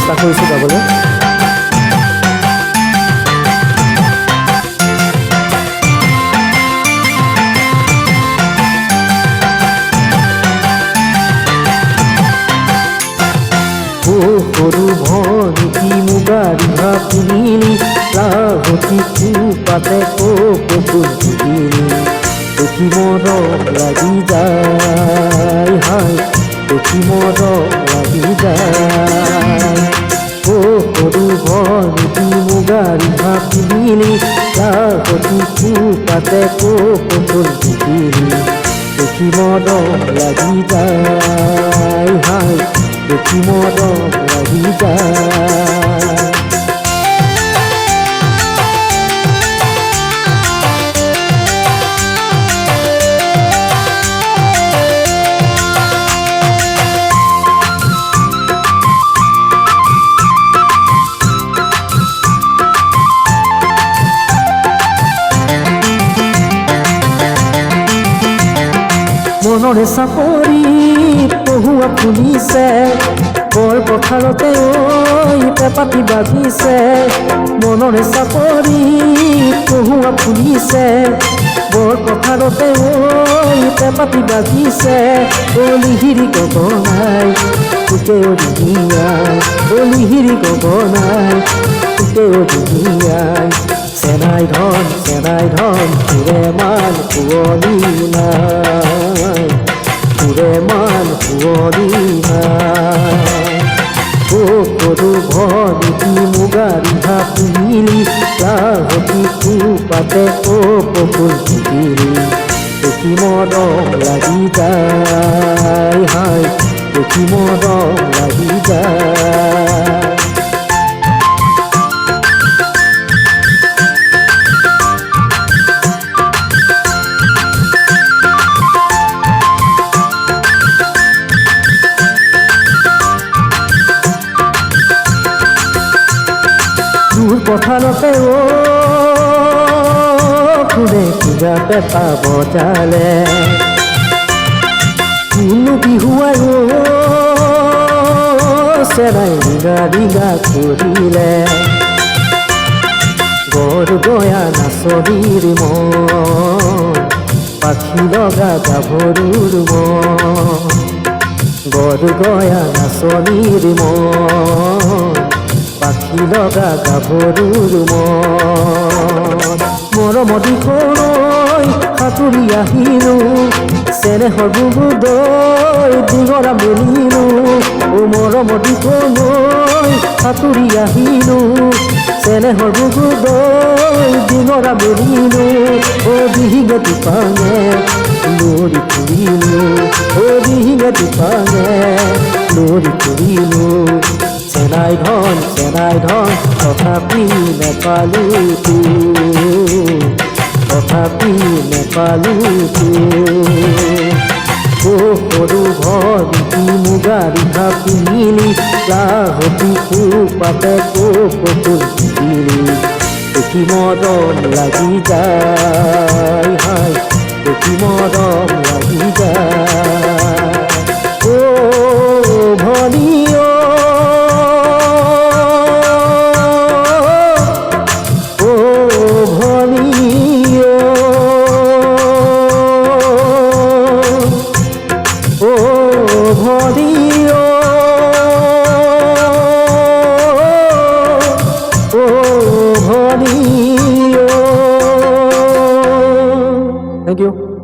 চেষ্টা কৰিছোঁ গাবলৈ। সৰু ভনিটি মুগা ৰিহা পিন্ধিলি লাহতি পাতে কপৌ ফুলিলি দেখি মৰম লাগি যায় হাই দেখি মৰম লাগি যায় সৰু ভনিটি মুগা ৰিহা পিন্ধিলি লাহতি পাতে কপৌ ফুলিলি দেখি মৰম লাগি যায় হাই দেখি মৰম লাগি যায়। মনৰে চাপৰি পহুৱা ফুলিছে বৰ পথাৰতে ঐ পেপাতি বাজিছে মনৰে চাপৰি পহুৱা ফুলিছে বৰ পথাৰতে ঐ পেপাতি বাজিছে অলিহিৰি গগনাই তোকে অলিহিয়াই অলিহিৰি গগনাই তোকে অলিহিয়াই চেনাই ধন তোৰে মান শুৱনি নাই তোৰে মান শুৱনি নাই সৰু ভনিটি মুগা ৰিহা পিন্ধিলি লাহতি পাতে কপৌ ফুলিলি দেখি মৰম লাগি যায় হাই দেখি মৰম লাগি যায়। পথাৰতে কোনে কিবা পেঁপা বজালে কোনো বিহুৱাই চেৰাই ৰিঙা ৰিঙা কৰিলে বৰ গয়া নাচনীৰ মন পাখি লগা গাভৰুৰ মন বৰ গয়া নাচনীৰ মন পাখি লগা গাভৰুৰ মন মৰমতি কৈ সাঁতুৰি আহিলো চেনেহৰ বুবুদৈ ডিঙৰা মেলিলো মৰমতি কৈ সাঁতুৰি আহিলো চেনেহৰ বুবুদৈ ডিঙৰা মেলিলো দিহিঙেতি পাঙে লৰি ফুৰিলো দিহিঙেতি পাঙে লৰি ফুৰিলো চেনাই ধন তথাপি নেপালো তথাপি নেপালো সৰু ভনিটি মুগা ৰিহা পিন্ধিলি লাহতি পাতে কপৌ ফুলিলি দেখি মৰম লাগি যায় হাই দেখি মৰম লাগি যায় ভনী Thank you.